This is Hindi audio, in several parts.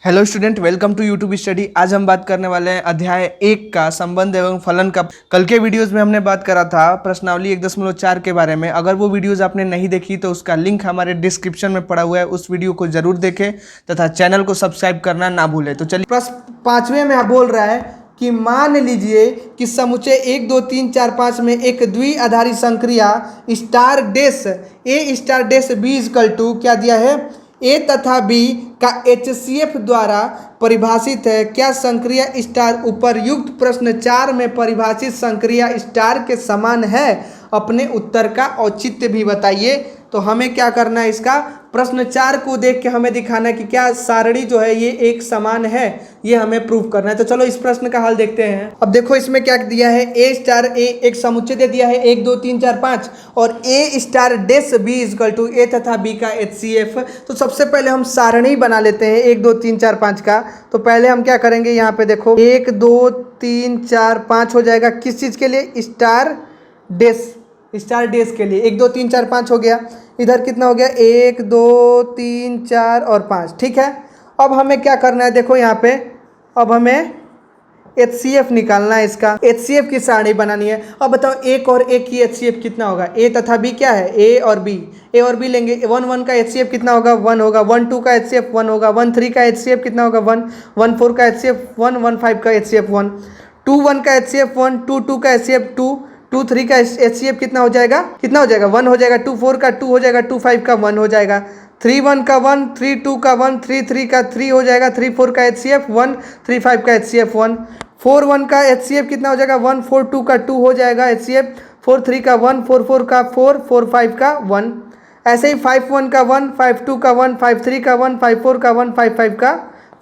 Hello student, welcome to YouTube study. आज हम बात करने वाले हैं अध्याय 1 का संबंध एवं फलन का। कल के वीडियोस में हमने बात करा था प्रश्नावली 1.4 के बारे में। अगर वो वीडियोस आपने नहीं देखी तो उसका लिंक हमारे डिस्क्रिप्शन में पड़ा हुआ है, उस वीडियो को जरूर देखें तथा चैनल को सब्सक्राइब करना ना भूलें। तो चलिए, प्रश्न 5वें में बोल रहा है कि मान लीजिए कि समुच्चय 1 2 3 4 5 में एक द्विआधारी संक्रिया star dash A star dash B equal to क्या दिया है, ए तथा बी का HCF द्वारा परिभाषित है। क्या संक्रिया स्टार उपर्युक्त प्रश्न 4 में परिभाषित संक्रिया स्टार के समान है? अपने उत्तर का औचित्य भी बताइए। तो हमें क्या करना है, इसका प्रश्न 4 को देख के हमें दिखाना है कि क्या सारणी जो है ये एक समान है, ये हमें प्रूव करना है। तो चलो इस प्रश्न का हल देखते हैं। अब देखो इसमें क्या दिया है, ए स्टार ए एक समुच्चय दे दिया है 1 2 3 4 5 और A star dash B equal to A तथा बी का HCF। तो सबसे पहले हम सारणी बना लेते हैं 1 2 3 4 5 का। तो पहले हम क्या करेंगे, यहाँ पे देखो 1 2 3 4 5 हो जाएगा किस चीज़ के लिए, स्टार डैश के लिए। 1 2 3 4 5 हो गया। इधर कितना हो गया, 1 2 3 4 और 5। ठीक है, अब हमें क्या करना है, देखो यहाँ पे अब हमें HCF निकालना है। इसका HCF की सारणी बनानी है। अब बताओ एक और एक की HCF कितना होगा, ए तथा बी क्या है, ए और बी लेंगे। 1 1 का HCF कितना होगा, 1 होगा। 1 2 का HCF 1 होगा। 1 3 का HCF कितना होगा, 1 1 4 का HCF 1 1 5 का HCF 1 2 1 का HCF 1 2 2 का HCF 2 2 3 का HCF कितना हो जाएगा 1 हो जाएगा। 2 4 का 2 हो जाएगा। 2 5 का 1 हो जाएगा। 3 1 का 1 3 2 का 1 3 3 का 3 हो जाएगा। 3 4 का HCF 1 3 5 का HCF 1 4 1 का HCF कितना हो जाएगा, 1 4 2 का 2 हो जाएगा HCF। 4 3 का 1 4 4 का 4 4 5 का 1। ऐसे ही 5 1 का 1 5 2 का 1 5 3 का 1 5 4 का 1 5 5 का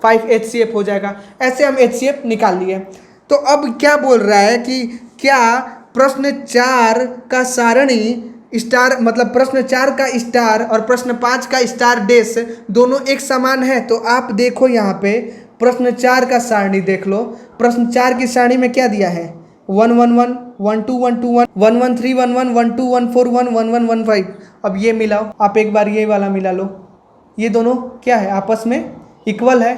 5 HCF हो जाएगा। ऐसे हम HCF निकाल लिए। तो अब क्या बोल रहा है कि क्या प्रश्न 4 का सारणी स्टार मतलब प्रश्न 4 का स्टार और प्रश्न 5 का स्टार डैश दोनों एक समान है। तो आप देखो यहाँ पे प्रश्न 4 का सारणी देख लो। प्रश्न 4 की सारणी में क्या दिया है, 1 1 1 1 2 1 2 1 1 1 3 1 1 1 2 1 4 1 1 1 1 5। अब ये मिलाओ, आप एक बार ये वाला मिला लो। ये दोनों क्या है, आपस में इक्वल है।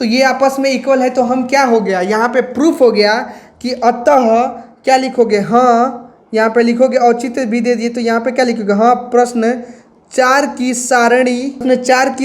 तो ये आपस में इक्वल है तो हम क्या हो गया, यहाँ पे प्रूफ हो गया कि अतः क्या लिखोगे, हाँ यहाँ पे लिखोगे, औचित्य भी दे दिए। तो यहाँ पे क्या लिखोगे, हाँ प्रश्न 4 की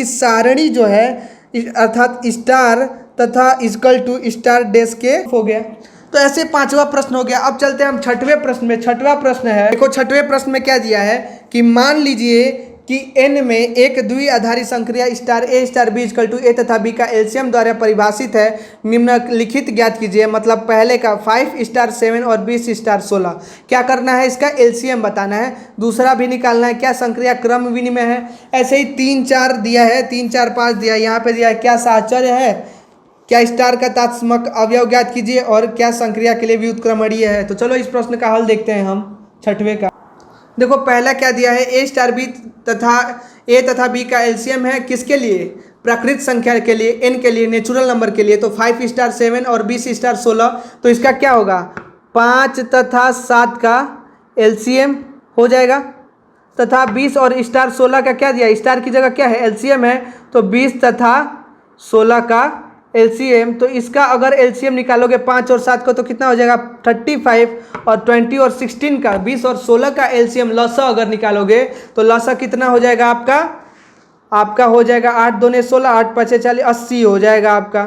सारणी जो है अर्थात स्टार तथा इक्वल टू स्टार डैश के हो गया। तो ऐसे 5वां प्रश्न हो गया। अब चलते हैं हम 6वें प्रश्न में। 6वां प्रश्न है, देखो 6वें प्रश्न में क्या दिया है कि मान लीजिए कि n में एक द्विआधारी संक्रिया star A star B equal to A तथा बी का LCM द्वारा परिभाषित है। निम्नलिखित ज्ञात कीजिए। मतलब पहले का 5 स्टार 7 और 20 स्टार 16। क्या करना है, इसका LCM बताना है। दूसरा भी निकालना है, क्या संक्रिया क्रम विनिमय है। ऐसे ही 3 4 दिया है, 3 4 5 दिया है। यहाँ पे दिया है क्या साहचर्य है, क्या स्टार का तात्समक अवयव ज्ञात कीजिए और क्या संक्रिया के लिए व्युत्क्रमणीय है। तो चलो इस प्रश्न का हल देखते हैं हम 6वें का। देखो पहला क्या दिया है, ए स्टार बी तथा ए तथा बी का LCM है किसके लिए, प्राकृत संख्या के लिए, n के लिए, नेचुरल नंबर के लिए। तो 5 स्टार 7 और 20 स्टार 16। तो इसका क्या होगा, 5 तथा 7 का LCM हो जाएगा तथा 20 और स्टार 16 का क्या दिया, स्टार की जगह क्या है LCM है। तो 20 तथा 16 का LCM। तो इसका अगर LCM निकालोगे 5 और 7 को तो कितना हो जाएगा 35 और 20 और 16 का 20 और 16 का LCM लसा अगर निकालोगे तो लसा कितना हो जाएगा आपका हो जाएगा 8 दूने 16 8 5 40 80 हो जाएगा आपका।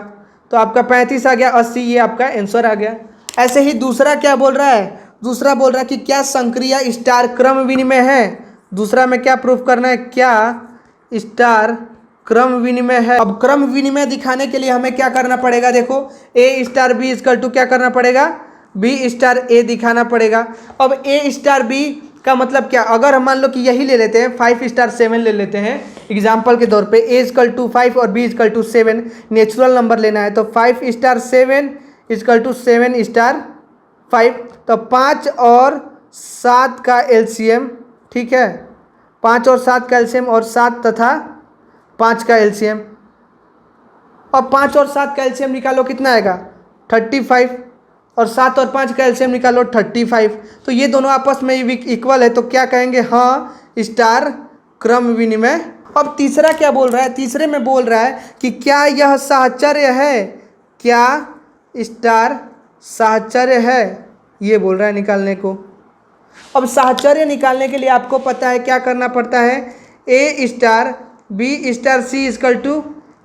तो आपका 35 आ गया, 80 ये आपका आंसर आ गया। ऐसे ही दूसरा क्या बोल रहा है, दूसरा बोल रहा है कि क्या संक्रिया स्टार क्रम विनिमय है। दूसरा में क्या प्रूफ करना है, क्या स्टार क्रम विनिमय है। अब क्रम विनिमय दिखाने के लिए हमें क्या करना पड़ेगा, देखो ए स्टार बी इक्वल टू क्या करना पड़ेगा, बी स्टार ए दिखाना पड़ेगा। अब ए स्टार बी का मतलब क्या, अगर हम मान लो कि यही ले लेते हैं 5 स्टार 7 ले लेते हैं एग्जाम्पल के तौर पे, ए इक्वल टू 5 और B equal to 7 natural number लेना है। तो 5 स्टार 7 इक्वल टू 7 स्टार 5। तो 5 और 7 का LCM, ठीक है 5 और 7 का LCM और 7 तथा 5 का LCM। अब 5 और 7 का LCM निकालो कितना आएगा 35 और 7 और 5 का LCM निकालो 35। तो ये दोनों आपस में इक्वल है। तो क्या कहेंगे, हाँ स्टार क्रम विनिमय अब तीसरा क्या बोल रहा है, तीसरे में बोल रहा है कि क्या यह साहचर्य है, क्या स्टार साहचर्य है, ये बोल रहा है निकालने को। अब साहचर्य निकालने के लिए आपको पता है क्या करना पड़ता है, A star B star C equal to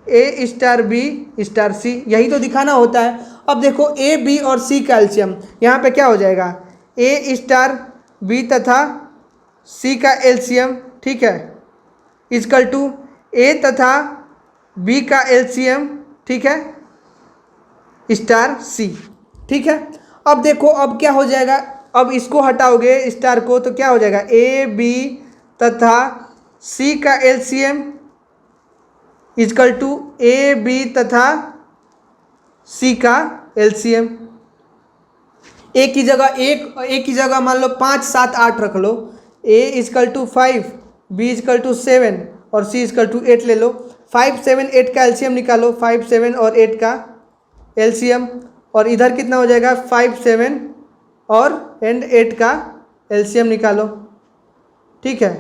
A star B star C, यही तो दिखाना होता है। अब देखो ए बी और सी का एलसीएम यहाँ पे क्या हो जाएगा, ए स्टार बी तथा सी का एलसीएम, ठीक है, इजकल टू ए तथा बी का एलसीएम, ठीक है, स्टार सी, ठीक है। अब देखो अब क्या हो जाएगा, अब इसको हटाओगे स्टार को तो क्या हो जाएगा, ए बी तथा सी का LCM equal to A B तथा सी का एलसीएम। एक की जगह मान लो 5 7 8 रख लो, A equal to 5, B equal to 7 और सी इजकल टू 8 ले लो। 5 7 8 का एलसीएम निकालो, 5 7 और 8 का एलसीएम, और इधर कितना हो जाएगा 5 7 और एंड 8 का एलसीएम निकालो, ठीक है,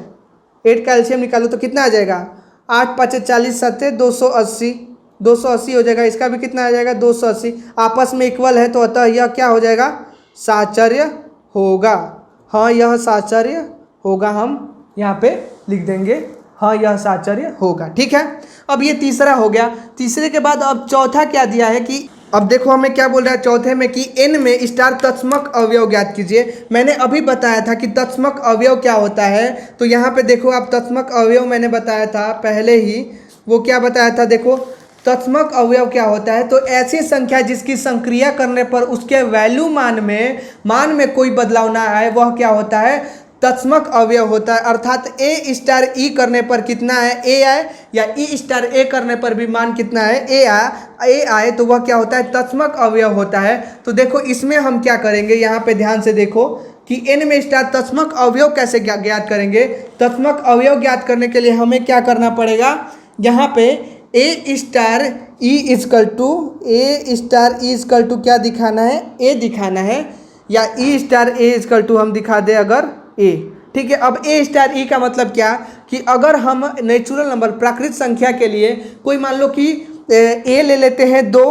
8 का एलसीएम निकालो तो कितना आ जाएगा, 8 5 40 7 280, 280 हो जाएगा। इसका भी कितना आ जाएगा 280, आपस में इक्वल है तो अतः यह क्या हो जाएगा, साहचर्य होगा। हाँ यह साहचर्य होगा, हम यहाँ पे लिख देंगे हाँ यह साहचर्य होगा, ठीक है। अब ये तीसरा हो गया। तीसरे के बाद अब चौथा क्या दिया है कि अब देखो हमें क्या बोल रहा है चौथे में कि n में स्टार तत्समक अवयव ज्ञात कीजिए। मैंने अभी बताया था कि तत्समक अवयव क्या होता है, तो यहाँ पे देखो आप तत्समक अवयव मैंने बताया था पहले ही, वो क्या बताया था, देखो तत्समक अवयव क्या होता है, तो ऐसी संख्या जिसकी संक्रिया करने पर उसके वैल्यू मान में कोई बदलाव ना आए वह क्या होता है, तत्समक अवयव होता है। अर्थात ए स्टार ई करने पर कितना है, ए आए, या ई स्टार ए करने पर भी मान कितना है, ए आए, तो वह क्या होता है, तत्समक अवयव होता है। तो देखो इसमें हम क्या करेंगे, यहाँ पे ध्यान से देखो कि n में स्टार तत्समक अवयव कैसे ज्ञात करेंगे। तत्समक अवयव ज्ञात करने के लिए हमें क्या करना पड़ेगा, यहाँ पे ए स्टार ई इजकल टू क्या दिखाना है, ए दिखाना है, या ई स्टार ए इजकल टू हम दिखा दें अगर ए, ठीक है। अब ए स्टार ई का मतलब क्या कि अगर हम नेचुरल नंबर प्राकृत संख्या के लिए कोई मान लो कि ए ले लेते हैं 2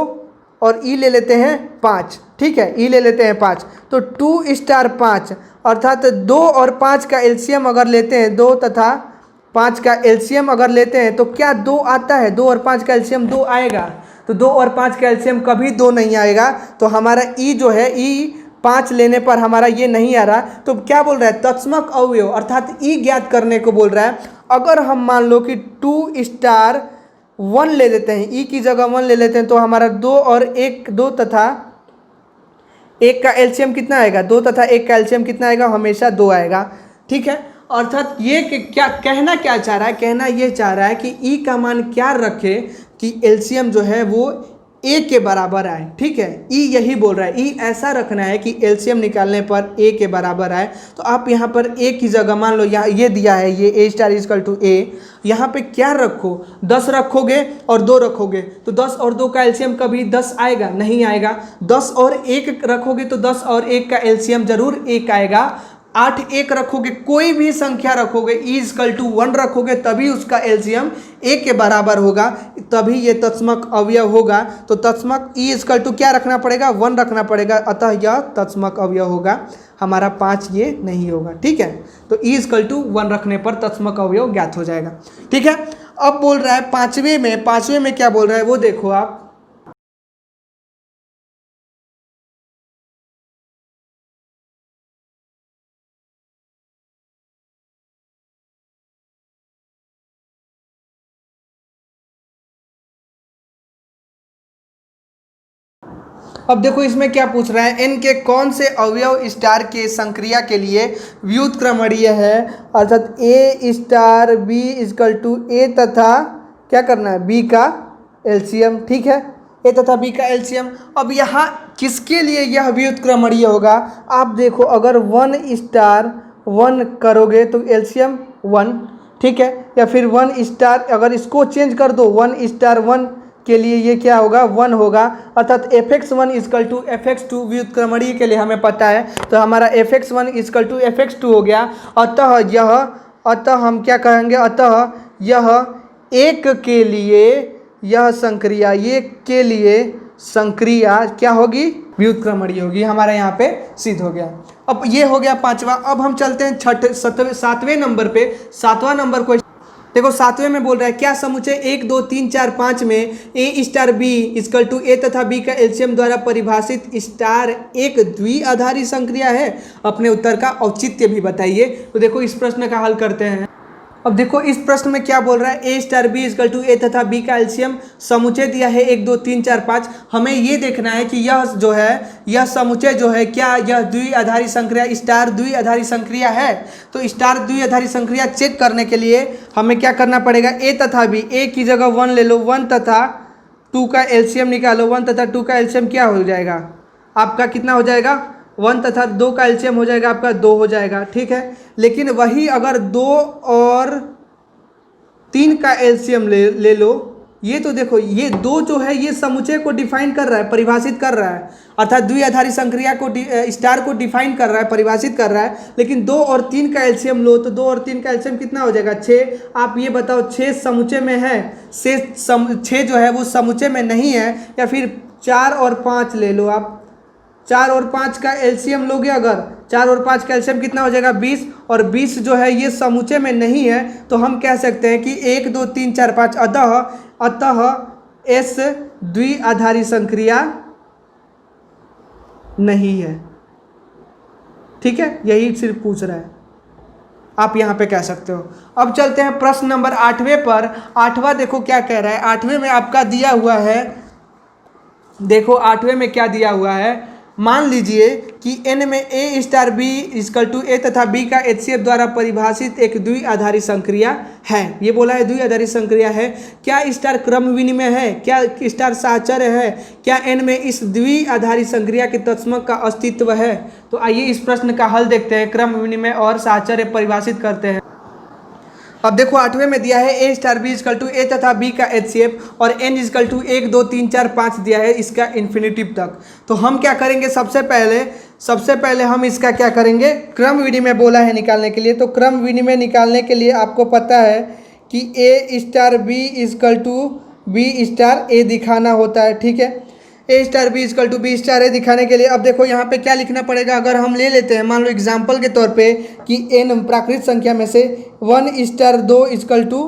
और ई ले लेते हैं 5, ठीक है, ई ले लेते हैं 5, तो 2 स्टार 5 अर्थात 2 और 5 का एलसीएम अगर लेते हैं, 2 तथा 5 का एलसीएम अगर लेते हैं तो क्या 2 आता है, 2 और 5 का एलसीएम 2 आएगा, तो 2 और 5 का एलसीएम कभी 2 नहीं आएगा। तो हमारा ई जो है, ई 5 लेने पर हमारा ये नहीं आ रहा, तो क्या बोल रहा है, तत्समक अवयव अर्थात ई ज्ञात करने को बोल रहा है। अगर हम मान लो कि 2 स्टार 1 ले लेते हैं, ई की जगह 1 ले लेते हैं, तो हमारा 2 और 1 2 तथा 1 का एलसीएम कितना आएगा, 2 तथा 1 का एलसीएम कितना आएगा, हमेशा 2 आएगा, ठीक है। अर्थात ये क्या कहना क्या चाह रहा है, कहना ये चाह रहा है कि ई का मान क्या रखे कि एलसीएम जो है वो ए के बराबर आए, ठीक है, ई यही बोल रहा है, ई ऐसा रखना है कि एलसीएम निकालने पर ए के बराबर आए। तो आप यहाँ पर ए की जगह मान लो यहाँ ये दिया है, ये ए स्टार इजकल टू ए, यहाँ पे क्या रखो, 10 रखोगे और 2 रखोगे, तो 10 और 2 का एलसीएम कभी 10 आएगा, नहीं आएगा। 10 और 1 रखोगे तो 10 और 1 का एलसीएम जरूर 1 आएगा। 8 1 रखोगे, कोई भी संख्या रखोगे, ई इजकल टू 1 रखोगे तभी उसका एलसीएम 1 के बराबर होगा, तभी ये तत्समक अवयव होगा। तो तत्समक ई इजकल टू क्या रखना पड़ेगा, 1 रखना पड़ेगा, अतः यह तत्समक अवयव होगा, हमारा 5 ये नहीं होगा, ठीक है। तो ई इजकल टू 1 रखने पर तत्समक अवयव ज्ञात हो जाएगा, ठीक है। अब बोल रहा है पांचवें में क्या बोल रहा है वो देखो आप, अब देखो इसमें क्या पूछ रहा है, n के कौन से अवयव स्टार के संक्रिया के लिए व्युत्क्रमणीय है, अर्थात ए star B equal to A तथा क्या करना है, बी का एलसीएम, ठीक है, ए तथा बी का एलसीएम। अब यहाँ किसके लिए यह व्युत्क्रमणीय होगा, आप देखो अगर 1 स्टार 1 करोगे तो एलसीएम 1, ठीक है, या फिर 1 स्टार, अगर इसको चेंज कर दो 1 स्टार 1 के लिए ये क्या होगा, 1 होगा, अर्थात fx1 इजकल टू fx2 व्युत्क्रमणीय के लिए हमें पता है, तो हमारा fx1 इजकल टू fx2 हो गया। अतः हम क्या कहेंगे, अतः यह एक के लिए यह संक्रिया ये के लिए संक्रिया क्या होगी, व्युत्क्रमणीय होगी। हमारा यहाँ पे सिद्ध हो गया। अब ये हो गया पांचवा। अब हम चलते हैं सातवें नंबर पे। सातवां नंबर को देखो, सातवें में बोल रहा है क्या समुच्चय 1 2 3 4 5 में ए star B equal to A तथा बी का एलसीएम द्वारा परिभाषित स्टार एक द्विआधारी संक्रिया है। अपने उत्तर का औचित्य भी बताइए। तो देखो इस प्रश्न का हल करते हैं। अब देखो इस प्रश्न में क्या बोल रहा है, A star B equal to A तथा बी का एलसीएम समुच्चय दिया है 1 2 3 4 5। हमें ये देखना है कि यह जो है यह समुच्चय जो है क्या यह द्विआधारी संक्रिया स्टार द्विआधारी संक्रिया है। तो स्टार द्विआधारी संक्रिया चेक करने के लिए हमें क्या करना पड़ेगा, ए तथा बी, ए की जगह 1 ले लो, 1 तथा 2 का एलसीएम निकालो। 1 तथा 2 का एलसीएम क्या हो जाएगा आपका, कितना हो जाएगा, 1 तथा 2 का एलसीएम हो जाएगा आपका 2 हो जाएगा, ठीक है। लेकिन वही अगर 2 और 3 का एलसीएम ले लो, ये तो देखो ये 2 जो है ये समुच्चय को डिफाइन कर रहा है, परिभाषित कर रहा है, अर्थात द्विआधारी संक्रिया को स्टार को डिफाइन कर रहा है, परिभाषित कर रहा है। लेकिन 2 और 3 का एलसीएम लो तो 2 और 3 का एलसीएम कितना हो जाएगा, 6। आप ये बताओ 6 समुच्चय में है, 6 जो है वो समुच्चय में नहीं है, या फिर 4 और 5 ले लो आप, 4 और 5 का एलसीएम लोगे अगर 4 और 5 का एलसीएम कितना हो जाएगा 20, और 20 जो है ये समुच्चय में नहीं है। तो हम कह सकते हैं कि 1 2 3 4 5 अतः एस द्विआधारी संक्रिया नहीं है, ठीक है। यही सिर्फ पूछ रहा है, आप यहाँ पे कह सकते हो। अब चलते हैं प्रश्न नंबर 8वें पर। 8वां देखो क्या कह रहा है। 8वें में आपका दिया हुआ है, देखो 8वें में क्या दिया हुआ है, मान लीजिए कि n में a star b equal to A तथा b का एचसीएफ द्वारा परिभाषित एक द्विआधारी संक्रिया है। ये बोला है द्विआधारी संक्रिया है। क्या स्टार क्रम विनिमय है, क्या स्टार साहचर्य है, क्या n में इस द्विआधारी संक्रिया के तत्समक का अस्तित्व है। तो आइए इस प्रश्न का हल देखते हैं, क्रम विनिमय और साहचर्य परिभाषित करते हैं। अब देखो 8वें में दिया है A star B equal to A तथा बी का एचसीएफ और n इक्वल टू 1 2 3 4 5 दिया है इसका इन्फिनिटिव तक। तो हम क्या करेंगे, सबसे पहले हम इसका क्या करेंगे, क्रम विनिमय बोला है निकालने के लिए। तो क्रम विनिमय निकालने के लिए आपको पता है कि A star B equal to B star A दिखाना होता है, ठीक है। A star B equal to B star A दिखाने के लिए अब देखो यहाँ पे क्या लिखना पड़ेगा। अगर हम ले लेते हैं मान लो एग्जाम्पल के तौर पे कि n प्राकृत संख्या में से 1 स्टार 2 इक्वल टू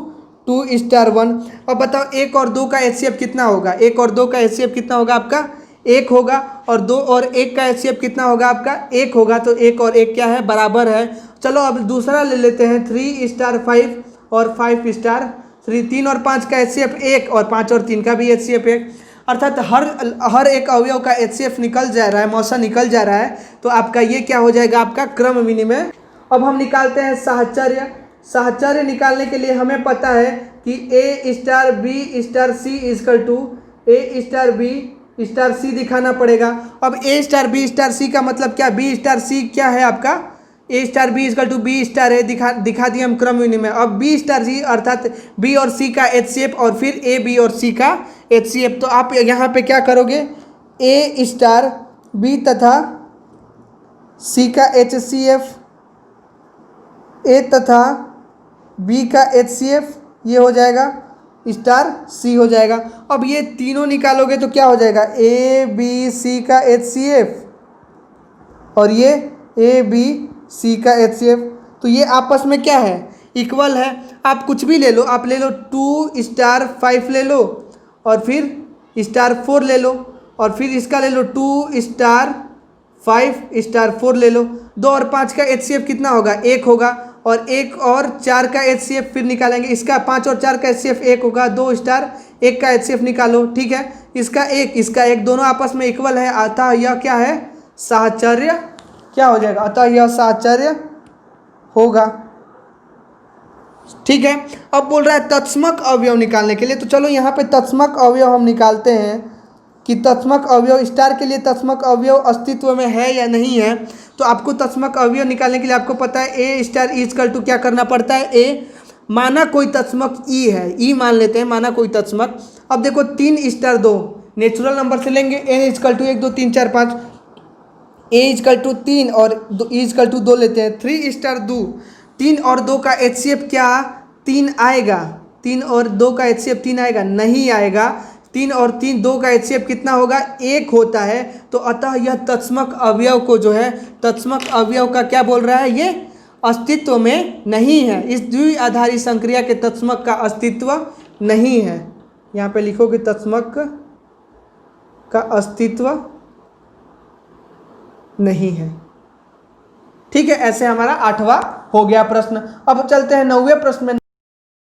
2 स्टार 1। अब बताओ 1 और 2 का एचसीएफ कितना होगा, 1 और 2 का एचसीएफ कितना होगा आपका 1 होगा, और 2 और 1 का एचसीएफ कितना होगा आपका 1 होगा। तो 1 और 1 क्या है, बराबर है। चलो अब दूसरा ले लेते हैं 3 स्टार 5 और 5 स्टार 3। 3 और 5 का एचसीएफ 1 और 5 और 3 का भी एचसीएफ 1, अर्थात हर एक अवयव का एचसीएफ निकल जा रहा है, मौसा निकल जा रहा है। तो आपका ये क्या हो जाएगा, आपका क्रम विनिमय। अब हम निकालते हैं साहचर्य। साहचर्य निकालने के लिए हमें पता है कि A star B star C equal to A star B star C दिखाना पड़ेगा। अब A star B star C का मतलब क्या, बी स्टार सी क्या है आपका, A star B equal to B star है, दिखा दिया हम क्रम विनिमय। अब बी स्टार सी अर्थात बी और सी का एचसीएफ और फिर ए बी और सी का एचसीएफ। तो आप यहाँ पे क्या करोगे, ए स्टार बी तथा सी का एचसीएफ, ए तथा बी का एचसीएफ ये हो जाएगा स्टार सी हो जाएगा। अब ये तीनों निकालोगे तो क्या हो जाएगा, ए बी सी का एचसीएफ और ये ए बी सी का एचसीएफ। तो ये आपस में क्या है, इक्वल है। आप कुछ भी ले लो, आप ले लो 2 स्टार 5 ले लो और फिर स्टार 4 ले लो, और फिर इसका ले लो 2 स्टार 5 स्टार 4 ले लो। 2 और 5 का एचसीएफ कितना होगा, 1 होगा, और 1 और 4 का एचसीएफ फिर निकालेंगे। इसका 5 और 4 का एचसीएफ 1 होगा। 2 स्टार 1 का एचसीएफ निकालो, ठीक है। इसका 1 दोनों आपस में इक्वल है, अतः यह क्या है, साहचर्य क्या हो जाएगा, अतः यह साहचर्य होगा, ठीक है। अब बोल रहा है तत्समक अवयव निकालने के लिए। तो चलो यहाँ पे तत्समक अवयव हम निकालते हैं कि तत्समक अवयव स्टार के लिए तत्समक अवयव अस्तित्व में है या नहीं है। तो आपको तत्समक अवयव निकालने के लिए आपको पता है ए स्टार इक्वल टू क्या करना पड़ता है, ए माना कोई तत्समक ई है, ई मान लेते हैं, माना कोई तत्समक। अब देखो 3 स्टार 2 नेचुरल नंबर से लेंगे, N equal to 1 2 3 4 5, A equal to 3 और ई इक्वल टू 2 लेते हैं। 3 स्टार 2, 3 और 2 का एचसीएफ क्या 3 आएगा, 3 और 2 का HCF 3 आएगा, नहीं आएगा। 3 और 3 2 का HCF कितना होगा, 1 होता है। तो अतः यह तत्समक अवयव को जो है, तत्समक अवयव का क्या बोल रहा है, ये अस्तित्व में नहीं है। इस द्विआधारी संक्रिया के तत्समक का अस्तित्व नहीं है। यहाँ पे लिखो कि तत्समक का अस्तित्व नहीं है। ठीक है, ऐसे हमारा 8वां हो गया प्रश्न। अब चलते हैं 9वें प्रश्न में।